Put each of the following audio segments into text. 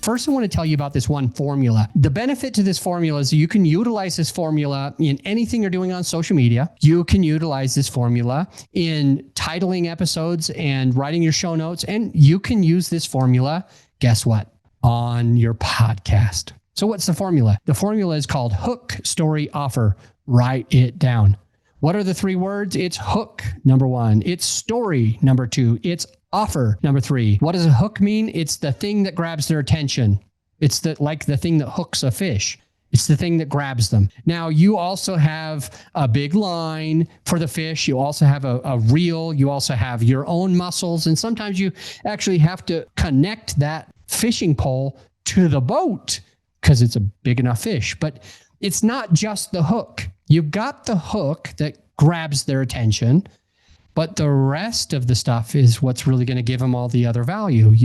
First, I want to tell you about this one formula. The benefit to this formula is you can utilize this formula in anything you're doing on social media. You can utilize this formula in titling episodes and writing your show notes. And you can use this formula, guess what? On your podcast. So what's the formula? The formula is called hook, story, offer. Write it down. What are the three words? It's hook, number one. It's story, number two. It's offer, number three. What does a hook mean? It's the thing that grabs their attention. It's like the thing that hooks a fish. It's the thing that grabs them. Now, you also have a big line for the fish. You also have a reel. You also have your own muscles. And sometimes you actually have to connect that fishing pole to the boat because it's a big enough fish. But it's not just the hook. You've got the hook that grabs their attention, but the rest of the stuff is what's really going to give them all the other value.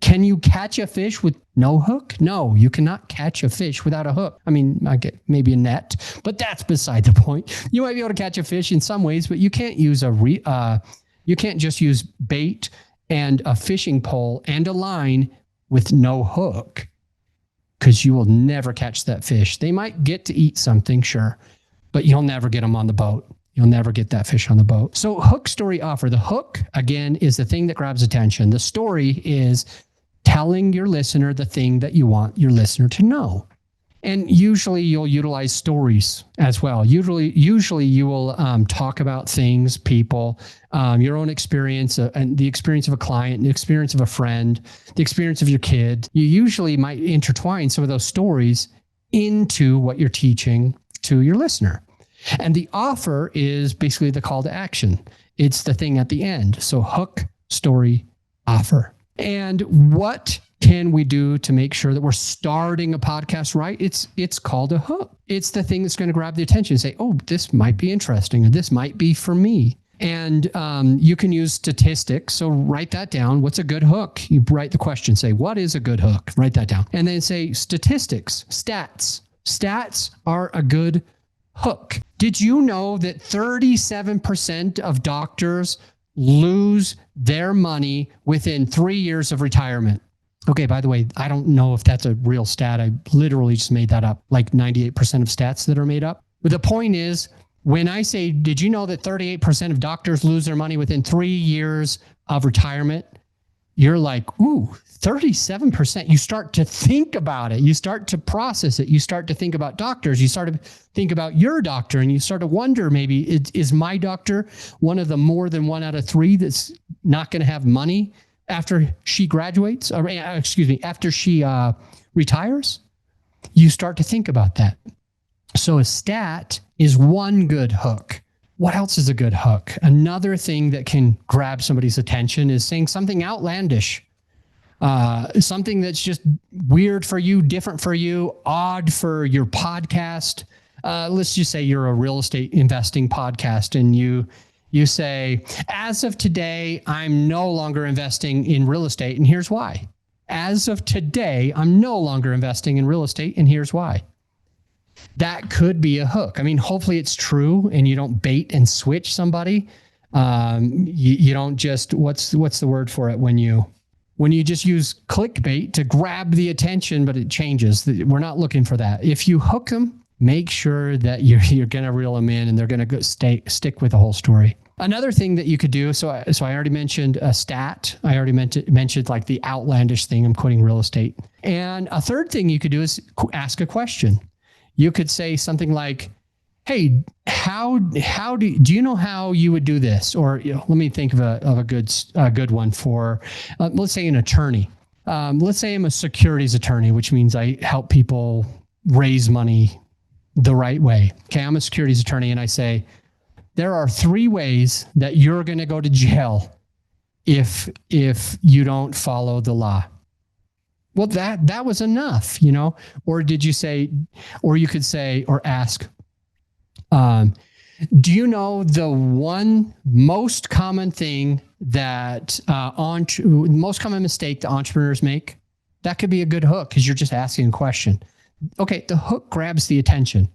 Can you catch a fish with no hook? No, you cannot catch a fish without a hook. I mean, I get maybe a net, but that's beside the point. You might be able to catch a fish in some ways, but you can't use you can't just use bait and a fishing pole and a line with no hook, because you will never catch that fish. They might get to eat something, sure, but you'll never get them on the boat. You'll never get that fish on the boat. So hook, story, offer. The hook, again, is the thing that grabs attention. The story is telling your listener the thing that you want your listener to know. And usually you'll utilize stories as well. Usually you will talk about things, people, your own experience, and the experience of a client, the experience of a friend, the experience of your kid. You usually might intertwine some of those stories into what you're teaching to your listener. And the offer is basically the call to action. It's the thing at the end. So hook, story, offer. And what can we do to make sure that we're starting a podcast right? It's called a hook. It's the thing that's going to grab the attention and say, oh, this might be interesting, or this might be for me. And you can use statistics. So write that down. What's a good hook? You write the question, say, what is a good hook? Write that down. And then say statistics, stats. Stats are a good hook. Did you know that 37% of doctors lose their money within 3 years of retirement? Okay, by the way, I don't know if that's a real stat. I literally just made that up, like 98% of stats that are made up. But the point is, when I say, did you know that 38% of doctors lose their money within 3 years of retirement? You're like, ooh, 37%. You start to think about it. You start to process it. You start to think about doctors. You start to think about your doctor, and you start to wonder, maybe, is my doctor one of the more than 1 out of 3 that's not going to have money after she graduates, or after she retires? You start to think about that. So a stat is one good hook. What else is a good hook? Another thing that can grab somebody's attention is saying something outlandish, something that's just weird for you, different for you, odd for your podcast. Let's just say you're a real estate investing podcast, and you say, as of today, I'm no longer investing in real estate, and here's why. As of today, I'm no longer investing in real estate, and here's why. That could be a hook. I mean, hopefully it's true, and you don't bait and switch somebody. You don't just, what's the word for it when you just use clickbait to grab the attention, but it changes. We're not looking for that. If you hook them, make sure that you're going to reel them in, and they're going to stick with the whole story. Another thing that you could do, so I already mentioned a stat. I already mentioned like the outlandish thing. I'm quoting real estate. And a third thing you could do is ask a question. You could say something like, hey, do you know how you would do this? Or let me think of a good one for, let's say, an attorney. Let's say I'm a securities attorney, which means I help people raise money the right way. Okay, I'm a securities attorney, and I say, there are 3 ways that you're going to go to jail if you don't follow the law. Well, that was enough, Or did you say, or you could say, or ask, do you know the one most common thing that most common mistake that entrepreneurs make? That could be a good hook, because you're just asking a question. Okay, the hook grabs the attention.